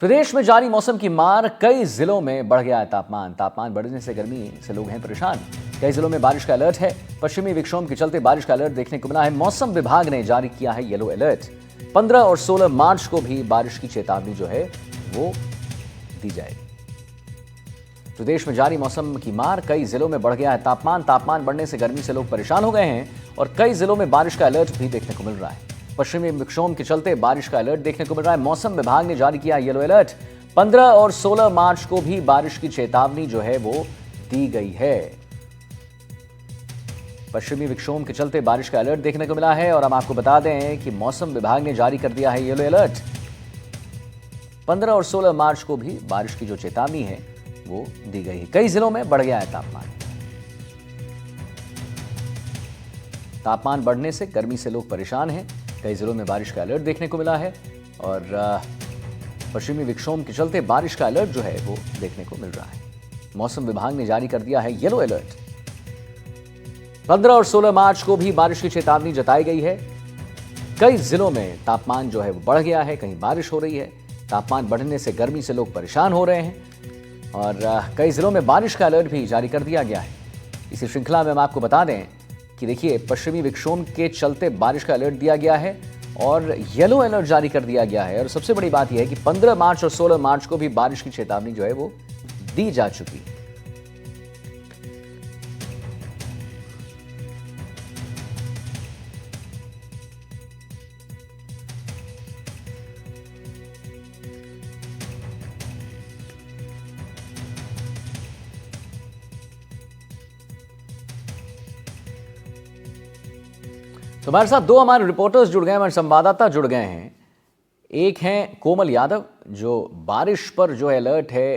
प्रदेश में जारी मौसम की मार, कई जिलों में बढ़ गया है तापमान बढ़ने से गर्मी से लोग हैं परेशान। कई जिलों में बारिश का अलर्ट है। पश्चिमी विक्षोभ के चलते बारिश का अलर्ट देखने को मिला है। मौसम विभाग ने जारी किया है येलो अलर्ट। 15 और 16 मार्च को भी बारिश की चेतावनी जो है वो दी जाएगी। प्रदेश में जारी मौसम की मार, कई जिलों में बढ़ गया है तापमान बढ़ने से गर्मी से लोग परेशान हो गए हैं और कई जिलों में बारिश का अलर्ट भी देखने को मिल रहा है। पश्चिमी विक्षोभ के चलते बारिश का अलर्ट देखने को मिल रहा है। मौसम विभाग ने जारी किया येलो अलर्ट। 15 और 16 मार्च को भी बारिश की चेतावनी जो है वो दी गई है। पश्चिमी विक्षोभ के चलते बारिश का अलर्ट देखने को मिला है और हम आपको बता दें कि मौसम विभाग ने जारी कर दिया है येलो अलर्ट। 15 और 16 मार्च को भी बारिश की जो चेतावनी है वो दी गई है। कई जिलों में बढ़ गया है तापमान बढ़ने से गर्मी से लोग परेशान हैं। कई जिलों में बारिश का अलर्ट देखने को मिला है और पश्चिमी विक्षोभ के चलते बारिश का अलर्ट जो है वो देखने को मिल रहा है। मौसम विभाग ने जारी कर दिया है येलो अलर्ट। 15 और 16 मार्च को भी बारिश की चेतावनी जताई गई है। कई जिलों में तापमान जो है वो बढ़ गया है, कहीं बारिश हो रही है। तापमान बढ़ने से गर्मी से लोग परेशान हो रहे हैं और कई जिलों में बारिश का अलर्ट भी जारी कर दिया गया है। इसी श्रृंखला में हम आपको बता दें कि देखिए, पश्चिमी विक्षोभ के चलते बारिश का अलर्ट दिया गया है और येलो अलर्ट जारी कर दिया गया है। और सबसे बड़ी बात यह है कि 15 मार्च और 16 मार्च को भी बारिश की चेतावनी जो है वो दी जा चुकी है। तो हमारे साथ दो हमारे रिपोर्टर्स जुड़ गए, हमारे संवाददाता जुड़ गए हैं। एक हैं कोमल यादव, जो बारिश पर जो अलर्ट है,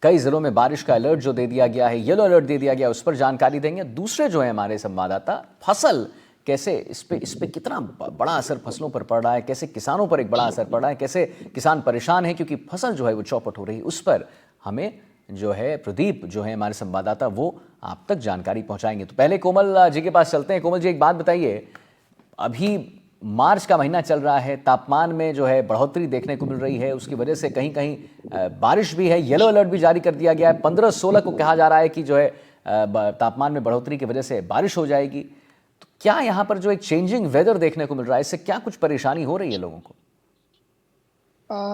कई जिलों में बारिश का अलर्ट जो दे दिया गया है, येलो अलर्ट दे दिया गया, उस पर जानकारी देंगे। दूसरे जो है हमारे संवाददाता, फसल कैसे इस पे कितना बड़ा असर फसलों पर पड़ रहा है, कैसे किसानों पर एक बड़ा असर पड़ रहा है, कैसे किसान परेशान है क्योंकि फसल जो है वो चौपट हो रही है, उस पर हमें जो है प्रदीप जो है हमारे संवाददाता वो आप तक जानकारी पहुंचाएंगे। तो पहले कोमल जी के पास चलते हैं। कोमल जी, एक बात बताइए, अभी मार्च का महीना चल रहा है, तापमान में जो है बढ़ोतरी देखने को मिल रही है, उसकी वजह से कहीं कहीं बारिश भी है, येलो अलर्ट भी जारी कर दिया गया है। 15-16 को कहा जा रहा है कि जो है तापमान में बढ़ोतरी की वजह से बारिश हो जाएगी। तो क्या यहाँ पर जो एक चेंजिंग वेदर देखने को मिल रहा है, इससे क्या कुछ परेशानी हो रही है लोगों को?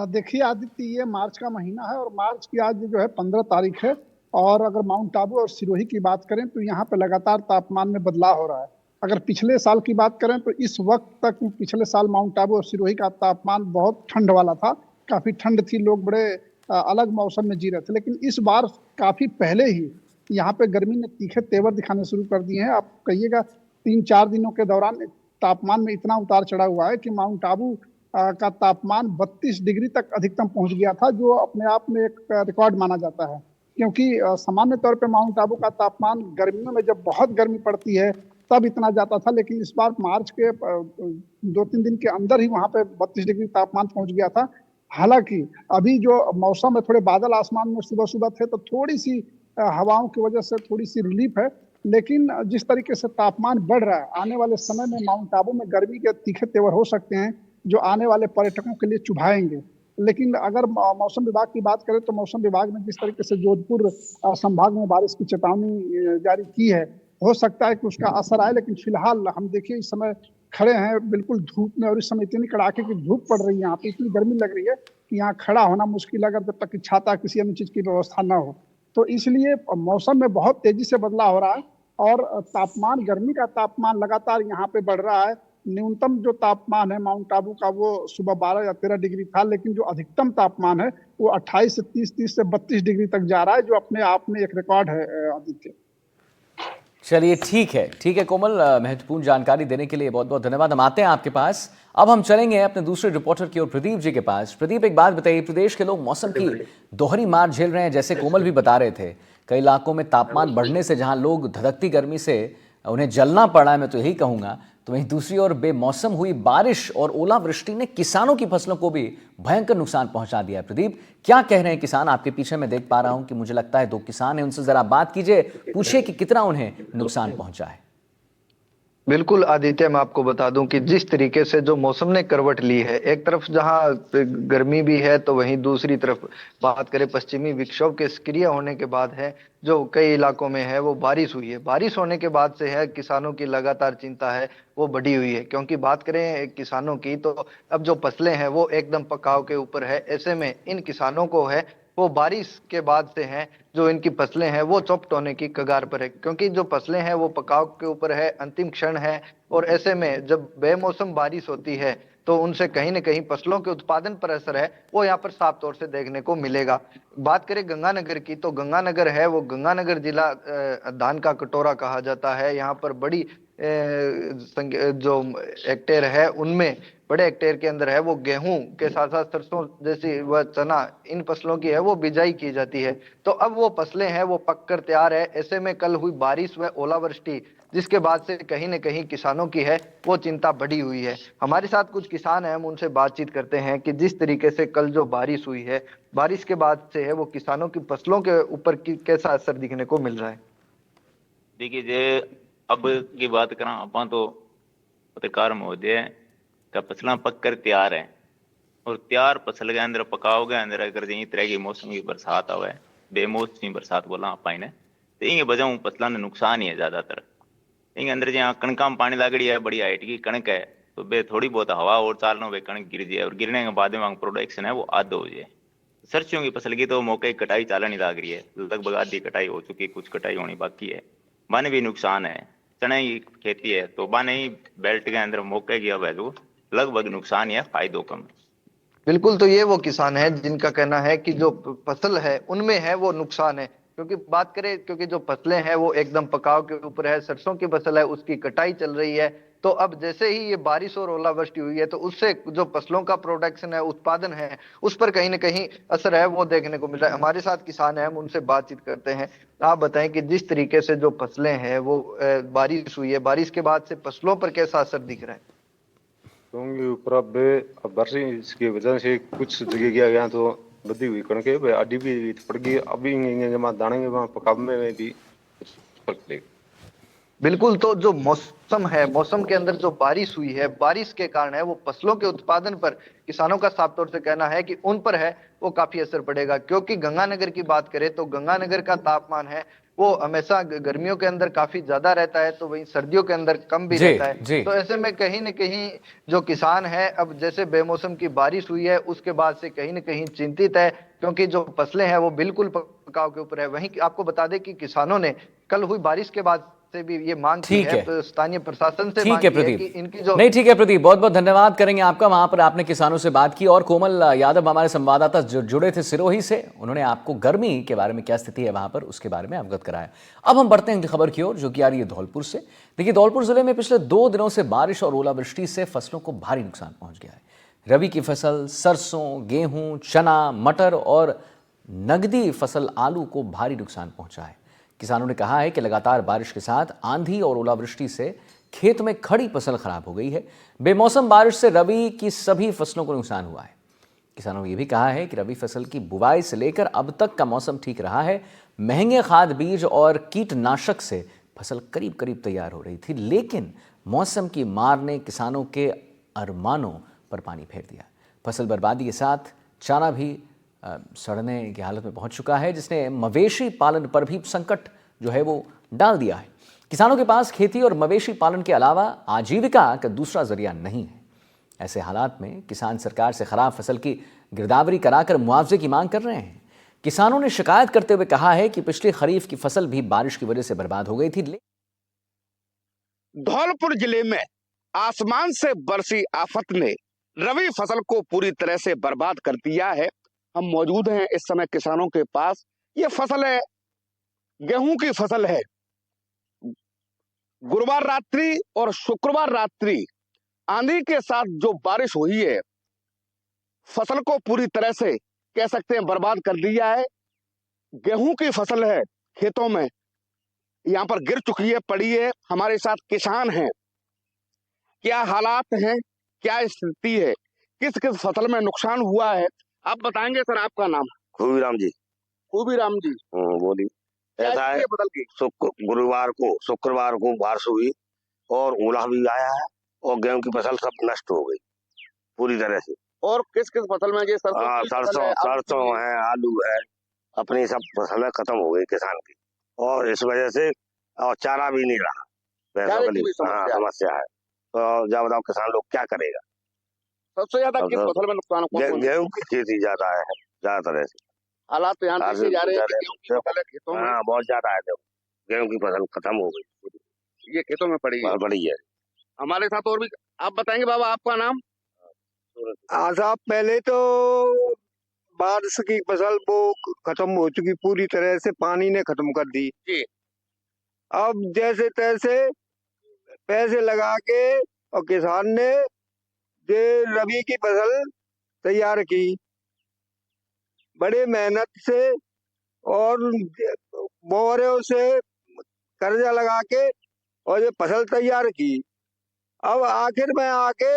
देखिए आदित्य, ये मार्च का महीना है और मार्च की आज जो है 15 तारीख है। और अगर माउंट आबू और सिरोही की बात करें तो यहाँ पे लगातार तापमान में बदलाव हो रहा है। अगर पिछले साल की बात करें तो इस वक्त तक पिछले साल माउंट आबू और सिरोही का तापमान बहुत ठंड वाला था, काफी ठंड थी, लोग बड़े अलग मौसम में जी रहे थे। लेकिन इस बार काफी पहले ही यहाँ पे गर्मी ने तीखे तेवर दिखाने शुरू कर दिए हैं। आप कहिएगा 3-4 दिनों के दौरान तापमान में इतना उतार चढ़ाव हुआ है कि माउंट आबू का तापमान 32 डिग्री तक अधिकतम पहुंच गया था, जो अपने आप में एक रिकॉर्ड माना जाता है। क्योंकि सामान्य तौर पे माउंट आबू का तापमान गर्मियों में जब बहुत गर्मी पड़ती है तब इतना जाता था, लेकिन इस बार मार्च के 2-3 दिन के अंदर ही वहां पे 32 डिग्री तापमान पहुंच गया था। हालांकि अभी जो मौसम में थोड़े बादल आसमान में सुबह सुबह थे तो थोड़ी सी हवाओं की वजह से थोड़ी सी रिलीफ है। लेकिन जिस तरीके से तापमान बढ़ रहा है, आने वाले समय में माउंट आबू में गर्मी के तीखे तेवर हो सकते हैं जो आने वाले पर्यटकों के लिए चुभाएंगे। लेकिन अगर मौसम विभाग की बात करें तो मौसम विभाग ने जिस तरीके से जोधपुर संभाग में बारिश की चेतावनी जारी की है, हो सकता है कि उसका असर आए। लेकिन फिलहाल हम देखिए इस समय खड़े हैं बिल्कुल धूप में और इस समय इतनी कड़ाके की धूप पड़ रही है, यहाँ पे इतनी गर्मी लग रही है कि यहाँ खड़ा होना मुश्किल है, अगर जब तक कि छाता किसी अन्य चीज की व्यवस्था ना हो। तो इसलिए मौसम में बहुत तेजी से बदलाव हो रहा है और तापमान, गर्मी का तापमान लगातार यहाँ पे बढ़ रहा है। न्यूनतम जो तापमान है माउंट आबू का वो सुबह 12 या 13 डिग्री था, लेकिन जो अधिकतम तापमान है वो 28 से 30 से 32 डिग्री तक जा रहा है, जो अपने आप में एक रिकॉर्ड है आदित्य। चलिए, ठीक है कोमल, महत्वपूर्ण जानकारी देने के लिए बहुत बहुत धन्यवाद। हम आते हैं आपके पास। अब हम चलेंगे अपने दूसरे रिपोर्टर की ओर, प्रदीप जी के पास। प्रदीप, एक बात बताइए, प्रदेश के लोग मौसम की दोहरी मार झेल रहे हैं, जैसे कोमल भी बता रहे थे। कई इलाकों में तापमान बढ़ने से जहां लोग धधकती गर्मी से उन्हें जलना पड़ा है, मैं तो यही कहूंगा, तो वहीं दूसरी ओर बेमौसम हुई बारिश और ओलावृष्टि ने किसानों की फसलों को भी भयंकर नुकसान पहुंचा दिया है। प्रदीप, क्या कह रहे हैं किसान? आपके पीछे मैं देख पा रहा हूं कि मुझे लगता है 2 किसान हैं, उनसे जरा बात कीजिए, पूछिए कि कितना उन्हें नुकसान पहुंचा है। बिल्कुल आदित्य, मैं आपको बता दूं कि जिस तरीके से जो मौसम ने करवट ली है, एक तरफ जहां गर्मी भी है तो वहीं दूसरी तरफ बात करें पश्चिमी विक्षोभ के सक्रिय होने के बाद है जो कई इलाकों में है वो बारिश हुई है। बारिश होने के बाद से है किसानों की लगातार चिंता है वो बढ़ी हुई है, क्योंकि बात करें किसानों की तो अब जो फसलें हैं वो एकदम पकाव के ऊपर है। ऐसे में इन किसानों को है वो बारिश के बाद से हैं जो इनकी फसलें हैं वो चौपट होने की कगार पर है, क्योंकि जो फसलें हैं वो पकाव के ऊपर है, अंतिम क्षण है। और ऐसे में जब बेमौसम बारिश होती है तो उनसे कहीं न कहीं फसलों के उत्पादन पर असर है वो यहाँ पर साफ तौर से देखने को मिलेगा। बात करें गंगानगर की तो गंगानगर है वो गंगानगर जिला धान का कटोरा कहा जाता है। यहाँ पर बड़ी जो हेक्टेयर है उनमें बड़े हेक्टेयर के अंदर है वो गेहूं के साथ साथ सरसों जैसी व चना, इन फसलों की है वो बिजाई की जाती है। तो अब वो फसलें हैं वो पककर तैयार है। ऐसे में कल हुई बारिश व ओलावृष्टि जिसके बाद से कहीं न कहीं किसानों की है वो चिंता बढ़ी हुई है। हमारे साथ कुछ किसान हैं, हम उनसे बातचीत करते हैं कि जिस तरीके से कल जो बारिश हुई है, बारिश के बाद से है वो किसानों की फसलों के ऊपर कैसा असर दिखने को मिल रहा है। देखिए जे अब की बात करा अपन तो पत्रकार महोदय का फसला पक कर तैयार है और तैयार फसल के अंदर पकाओ के अंदर अगर यही तरह की मौसम की बरसात आवे, बेमौसमी बरसात बोला आप ने, तो इन वजह फसलों ने नुकसान ही है ज्यादातर। इन अंदर जहाँ कणका में पानी लागड़ी है, बड़ी हाइट की कणक है, तो बे थोड़ी बहुत हवा और चालना वे कणक गिर जाए और गिरने के बाद में प्रोडक्शन है वो आधा हो जाए। सरसों की फसल की तो मौके कटाई चालनी लाग रही है, लगभग आधी कटाई हो चुकी, कुछ कटाई होनी बाकी है। बाने भी नुकसान है, चने की खेती है तो बाने ही बेल्ट के अंदर मौके की अब है जो लगभग नुकसान ही है, फायदों कम। बिल्कुल, तो ये वो किसान है जिनका कहना है कि जो फसल है उनमें है वो नुकसान है, क्योंकि बात करें क्योंकि जो फसलें हैं वो एकदम पकाव के ऊपर है। सरसों की फसल है उसकी कटाई चल रही है, तो अब जैसे ही ये बारिश और ओलावृष्टि हुई है तो उससे जो फसलों का प्रोडक्शन है, उत्पादन है, उस पर कहीं ना कहीं असर है वो देखने को मिल रहा है। हमारे साथ किसान है, हम उनसे बातचीत करते हैं। आप बताएं कि जिस तरीके से जो फसलें हैं वो बारिश हुई है, बारिश के बाद से फसलों पर कैसा असर दिख रहा है। क्योंकि ऊपर अब बारिश की वजह से कुछ जगह गया गया तो बदी हुई कणके वे आडी भी पड़ गई। अभी जमा दाने वहाँ पकाव में भी कुछ फर्क पड़ेगा। बिल्कुल, तो जो मौसम है, मौसम के अंदर जो बारिश हुई है, बारिश के कारण है वो फसलों के उत्पादन पर किसानों का साफ तौर से कहना है कि उन पर है वो काफी असर पड़ेगा। क्योंकि गंगानगर की बात करें तो गंगानगर का तापमान है वो हमेशा गर्मियों के अंदर काफी ज्यादा रहता है, तो वहीं सर्दियों के अंदर कम भी जी रहता है। जी। तो ऐसे में कहीं न कहीं जो किसान है अब जैसे बेमौसम की बारिश हुई है उसके बाद से कहीं न कहीं चिंतित है, क्योंकि जो फसलें हैं वो बिल्कुल पकाव के ऊपर है। वहीं आपको बता दें कि किसानों ने कल हुई बारिश के बाद से भी ये मांग की ठीक है, है, तो स्थानीय प्रशासन से ठीक मांग है की है कि प्रदीप। इनकी जो नहीं ठीक है प्रदीप, बहुत बहुत धन्यवाद करेंगे आपका, वहां पर आपने किसानों से बात की। और कोमल यादव हमारे संवाददाता जो जुड़े थे सिरोही से, उन्होंने आपको गर्मी के बारे में क्या स्थिति है वहां पर उसके बारे में अवगत कराया। अब हम बढ़ते हैं अगली खबर की ओर जो कि आ रही है धौलपुर से। देखिए धौलपुर जिले में पिछले 2 दिनों से बारिश और ओलावृष्टि से फसलों को भारी नुकसान पहुंच गया है। रबी की फसल सरसों, गेहूं, चना, मटर और नगदी फसल आलू को भारी नुकसान पहुंचा है। किसानों ने कहा है कि लगातार बारिश के साथ आंधी और ओलावृष्टि से खेत में खड़ी फसल खराब हो गई है। बेमौसम बारिश से रबी की सभी फसलों को नुकसान हुआ है। किसानों ने यह भी कहा है कि रबी फसल की बुवाई से लेकर अब तक का मौसम ठीक रहा है। महंगे खाद बीज और कीटनाशक से फसल करीब करीब तैयार हो रही थी, लेकिन मौसम की मार ने किसानों के अरमानों पर पानी फेर दिया। फसल बर्बादी के साथ चारा भी सड़ने की हालत में पहुंच चुका है, जिसने मवेशी पालन पर भी संकट जो है वो डाल दिया है। किसानों के पास खेती और मवेशी पालन के अलावा आजीविका का दूसरा जरिया नहीं है। ऐसे हालात में किसान सरकार से खराब फसल की गिरदावरी कराकर मुआवजे की मांग कर रहे हैं। किसानों ने शिकायत करते हुए कहा है कि पिछली खरीफ की फसल भी बारिश की वजह से बर्बाद हो गई थी। धौलपुर जिले में आसमान से बरसी आफत ने रबी फसल को पूरी तरह से बर्बाद कर दिया है। हम मौजूद हैं इस समय किसानों के पास। ये फसल है, गेहूं की फसल है। गुरुवार रात्रि और शुक्रवार रात्रि आंधी के साथ जो बारिश हुई है फसल को पूरी तरह से कह सकते हैं बर्बाद कर दिया है। गेहूं की फसल है, खेतों में यहाँ पर गिर चुकी है, पड़ी है। हमारे साथ किसान हैं, क्या हालात हैं, क्या स्थिति है, किस किस फसल में नुकसान हुआ है, आप बताएंगे। सर आपका नाम? खूबीराम जी। खूबीराम जी, बोली। क्या ऐसा है, स्थिति बदल गई? शुक्रवार को बारिश हुई, और ओला भी आया है और गेहूं की फसल सब नष्ट हो गई पूरी तरह से। और किस किस फसल में ये सरसों की फसल सरसों है, आलू सरसों की है, आलू है, अपनी सब फसलें खत्म हो गई किसान की, और इस वजह से और चारा भी नहीं रहा भैंसों चारे के की भी लिए। हाँ, समस्या है। समस्या है। तो जब बताओ किसान लोग क्या करेगा। सबसे ज्यादा किस सबसे- फसल में नुकसान कौन कौन गेहूं की खेती ज्यादा है ज्यादातर ऐसे। हालात तो यहाँ देखे जा रहे हैं कि गेहूं की फसल है खेतों में, हाँ, बहुत ज्यादा है। गेहूं की फसल खत्म हो गई पूरी, ये खेतों में पड़ी है। बहुत बड़ी है। हमारे साथ और भी आप बताएंगे बाबा, आपका नाम? हाँ साहब, पहले तो बारिश की फसल वो खत्म हो चुकी पूरी तरह से, पानी ने खत्म कर दी जी। अब जैसे तैसे पैसे लगा के और किसान ने ये रबी की फसल तैयार की बड़े मेहनत से और मोहरों से कर्जा लगा के, और ये फसल तैयार की। अब आखिर में आके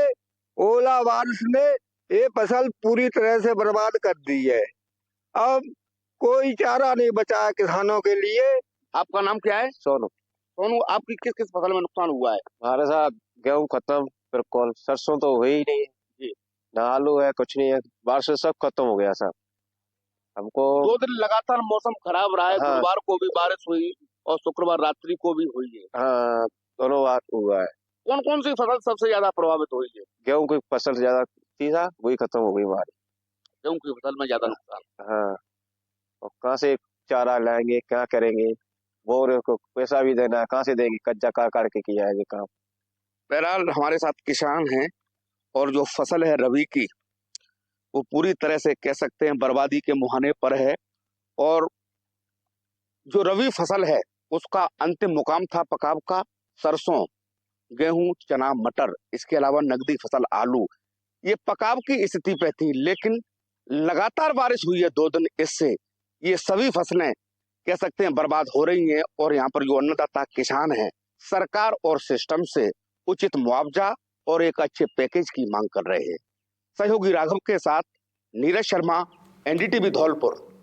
ओला बारिश ने ये फसल पूरी तरह से बर्बाद कर दी है। अब कोई चारा नहीं बचा है किसानों के लिए। आपका नाम क्या है? सोनू, सोनू, आपकी किस किस फसल में नुकसान हुआ है? हमारे साथ गेहूं खत्म, फिर कौन सरसों तो हुई ही नहीं जी। ना आलू है, कुछ नहीं है, बारिश से सब खत्म हो गया सब। हमको 2 दिन लगातार मौसम खराब रहा है, हाँ। गुरुवार को भी बारिश हुई और शुक्रवार रात्रि को भी हुई है। हाँ, दोनों बात हुआ है। कौन कौन सी फसल सबसे ज्यादा प्रभावित हुई है? गेहूं की फसल ज्यादा थी था, वही खत्म हो गई हमारी। गेहूं की फसल में ज्यादा नुकसान। हाँ, और कहाँ से चारा लाएंगे, क्या करेंगे, बोर को पैसा भी देना है, कहाँ से देंगे, कच्चा काट के किया है ये काम। बहरहाल हमारे साथ किसान हैं और जो फसल है रबी की, वो पूरी तरह से कह सकते हैं बर्बादी के मुहाने पर है। और जो रबी फसल है उसका अंतिम मुकाम था पकाव का सरसों, गेहूं, चना, मटर, इसके अलावा नकदी फसल आलू, ये पकाव की स्थिति पे थी। लेकिन लगातार बारिश हुई है 2 दिन, इससे ये सभी फसलें कह सकते हैं बर्बाद हो रही हैं। और यहाँ पर जो अन्नदाता किसान हैं, सरकार और सिस्टम से उचित मुआवजा और एक अच्छे पैकेज की मांग कर रहे हैं। सहयोगी राघव के साथ नीरज शर्मा, एनडीटीवी धौलपुर।